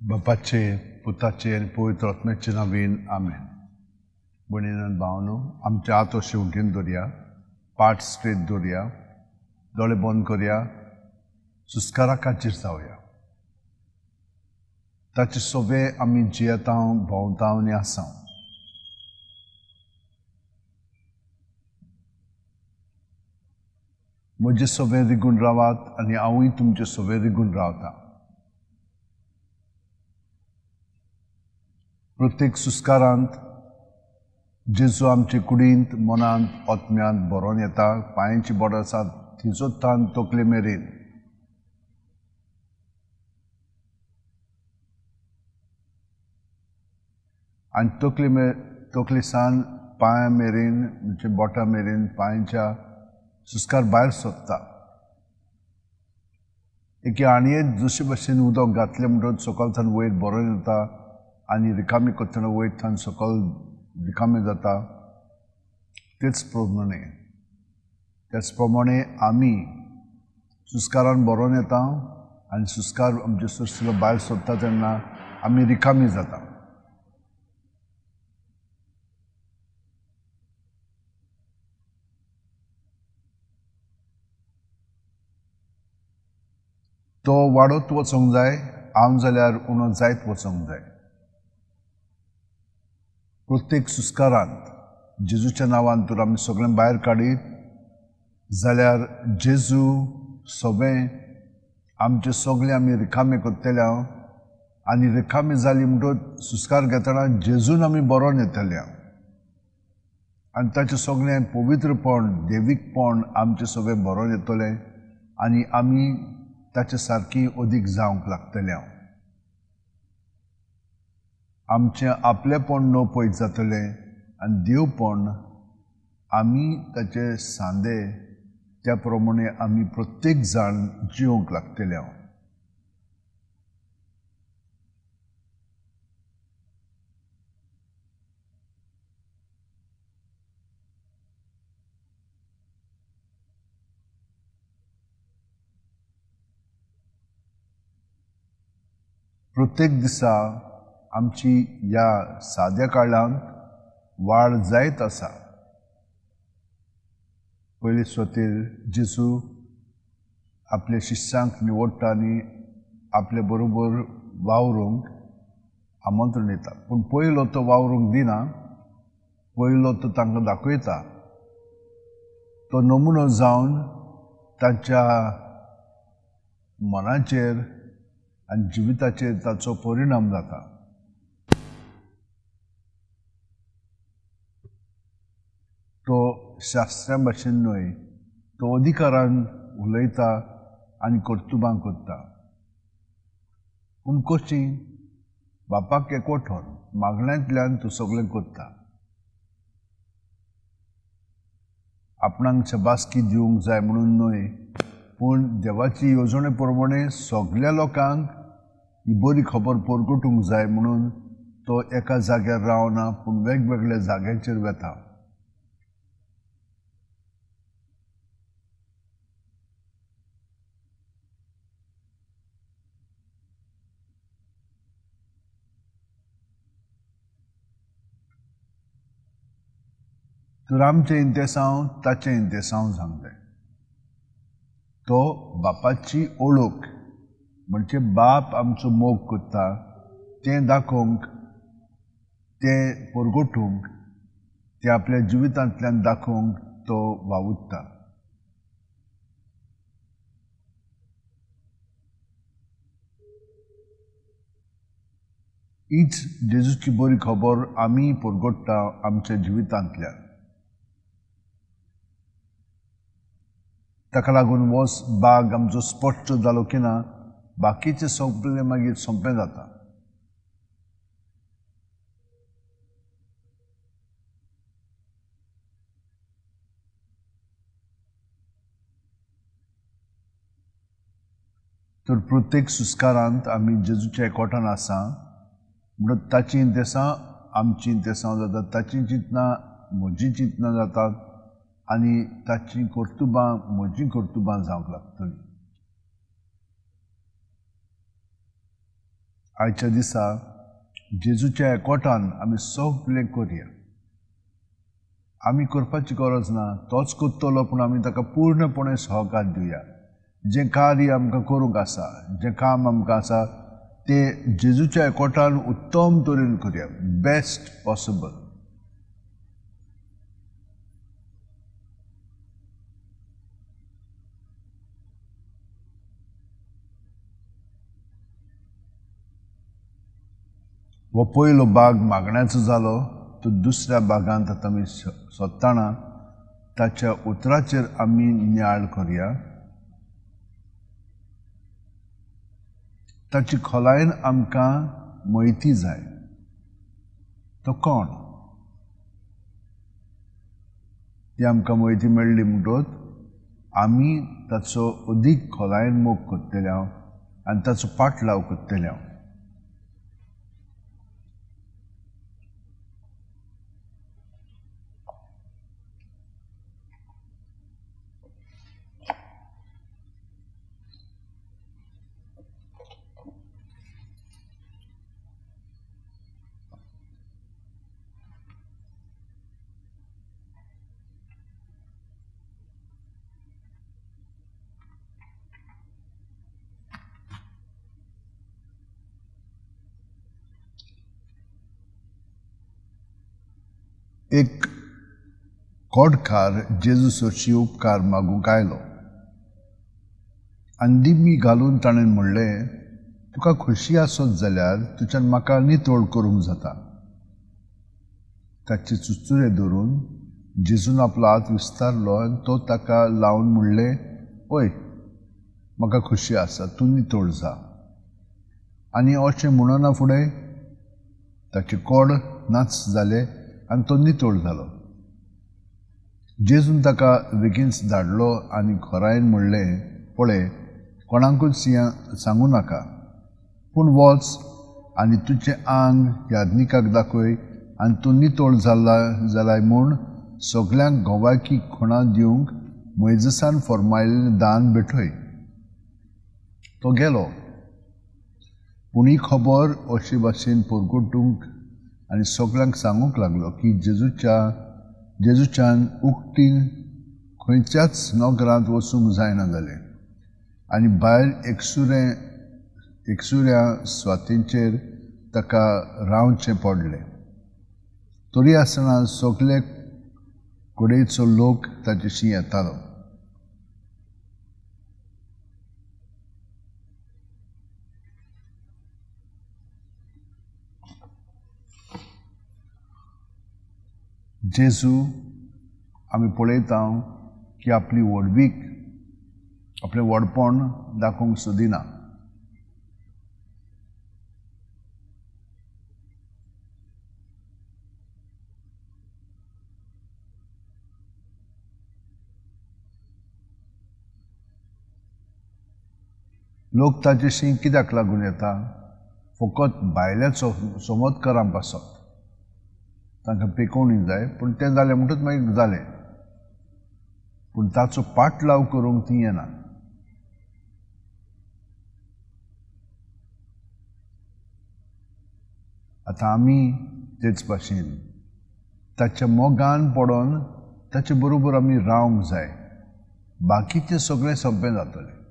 बापाचे पुताचे आनी पवित्र आत्म्याचे नांवेन आमेन. भयणीनो आनी भावनो, आमचे हात अशे उंटेन दवरया, पाट स्ट्रेट दवरया, दोळे बंद करया, सुस्कारा खातीर जावया. ताचे सोबे आमी जियेता, भोंवता आनी आसा. म्हजे सोबे रिगून रावात आनी हांवूय तुमचे सोबे रिगून रावता. प्रत्येक सुस्कारांत जेजू आमचे कुडींत, मनांत, आत्म्यांत भरोन येता. पांयांची बोटां आसात थंयसर थान तकले मेरेन. आनी तकलेसान पांयां मेरेन, म्हणजे बोटां मेरेन, पांयांच्या सुस्कार भायर सोदता. एके आणयेंत जशे भशेन उदक घातलें म्हणटच सकयल वयर भरोन येता आनी रिकामी करतना वयर थान सकयल रिकामें जाता. तेच प्रमाणे आमी सुस्कारान भरोन येता आनी सुस्कार आमचे सुरसुलो भायर सोदता तेन्ना आमी रिकामी जाता. तो वाडत वचोंक जाय, हांव जाल्यार उणो जायत वचोंक जाय. प्रत्येक सुस्कारांत जेजूच्या नांवान तर आमी सगळें भायर काडीत जाल्यार जेजू सोबें आमचे सगळे आमी रिकामे करतले हांव. आनी रिकामी जाली म्हणटच सुस्कार घेतना जेजून आमी बरोन येतले हांव. आनी ताचें सगळें पवित्रपण, देवीकपण आमचे सोबें बरोन येतलें आनी आमी ताचे सारकी अदीक जावंक लागतले हांव. आमचें आपलेपण नपयत जातलें आनी देवपण आमी ताचे सांदे त्या प्रमाणे आमी प्रत्येक जाण जिवंक लागतले हांव. प्रत्येक दिसा आमची ह्या साद्या काळांत वाड जायत आसा. पयले सुवातेर जेजू आपल्या शिश्यांक निवडटा आनी आपले बरोबर वावरूंक आमंत्रण दिता. पूण पयलो तो वावरूंक दिना, पयलो तो तांकां दाखयता. तो नमुनो जावन तांच्या मनाचेर आनी जिविताचेर ताचो परिणाम जाता. तो शास्त्रा भाशेन न्हय, तो अधिकारान उलयता आनी कर्तुबां करता. पूण कशीं? बापाक एकवटून मागण्यांतल्यान तो सगळें करता. आपणाक शबासकी दिवंक जाय म्हणून न्हय, पूण देवाची येवजणे प्रमाणे सगळ्या लोकांक ही बरी खबर परगटूंक जाय म्हणून तो एका जाग्यार रावना, पूण वेगवेगळ्या जाग्यांचेर वेता. तर आमचें इंतेसांव ताचें इंतेसांव जावंक जाय. तो बापाची ओळख म्हणजे बाप आमचो मोग करता तें दाखोवंक, तें परगटूंक, तें आपल्या जिवितांतल्यान दाखोवंक तो वावुरता. हीच जेजूची बरी खबर आमी परगटता आमच्या जिवितांतल्यान. ताका लागून हो भाग आमचो स्पश्ट जालो की ना, बाकीचें सगळें मागीर सोंपें जाता. तर प्रत्येक सुस्कारांत आमी जेजूच्या एकवटान आसा म्हणून ताची इंतेसां आमची इंतेसांव जातात, ताची चिंतनां म्हजी चिंतनां जातात आनी ताची कर्तुबां म्हजीं कर्तुबां जावंक लागतलीं. आयच्या दिसा जेजूच्या एकवटान आमी सगळें करया. आमी करपाची गरज ना, तोच करतलो, पूण आमी ताका पूर्णपणे सहकार दिवया. जें कार्य आमकां करूंक आसा, जें काम आमकां आसा तें जेजूच्या एकवटान उत्तम तरेन करया, बेस्ट पॉसिबल. हो पयलो भाग मागण्याचो जालो. तो दुसऱ्या भागांत आतां आमी सोदताना ताच्या उतराचेर आमी नियाळ करया. ताची खोलायेन आमकां म्हायती जाय. तो कोण? ती आमकां म्हायती मेळ्ळी म्हणटच आमी ताचो अदीक खोलायेन मोग करतले हांव आनी ताचो पाटलाव करतले हांव. एक कोडकार जेजू सोशी उपकार मागूंक आयलो. अंदिमी घालून ताणें म्हणलें, तुका खोशी आसत जाल्यार तुज्यान म्हाका नितोळ करूंक जाता. ताचे चुचुरे धरून जेजून आपलो हात विस्तारलो आनी तो ताका लावन म्हणलें, ओय, म्हाका खोशी आसा, तूं नितोळ जा. आनी अशें म्हणना फुडें ताचे कोड नाच जाले आनी तो नितोळ जालो. जेजून ताका बेगीनच धाडलो आनी खोरायेन म्हणलें, पळय, कोणाकूच सांगू नाका, पूण वच आनी तुजें आंग याज्ञिकाक दाखय आनी तूं नितोळ जाल्ला जाल्यार म्हूण सगल्यांक घोवाकी खुणा दिवंक मोइजेसान फर्मायिल्लें दान भेटय. तो गेलो, पूण ही खबर अशे भाशेन परगटूंक आनी सगल्यांक सांगूंक लागलो की जेजूच्यान उक्तीन खंयच्याच नोकरांत वचूंक जायना जालें आनी भायर एकसुऱ्या स्वातींचेर ताका रावचें पडलें. तरी आसतना सगळे कुडीचो लोक ताचेशी येतालो. जेजू आमी पळयता की आपली व्हडवीक, आपलें व्हडपण दाखोवंक सोदिना. लोक ताचेशी कित्याक लागून येता? फकत भायल्या चमत्कारां पासत. तांकां पेकोवणी जाय, पूण तें जालें म्हणटच मागीर जालें, पूण ताचो पाटलाव करूंक ती येना. आतां आमी तेच भाशेन ताच्या मोगान पडोन ताचे बरोबर आमी रावंक जाय. बाकीचें सगळें सोंपें जातलें.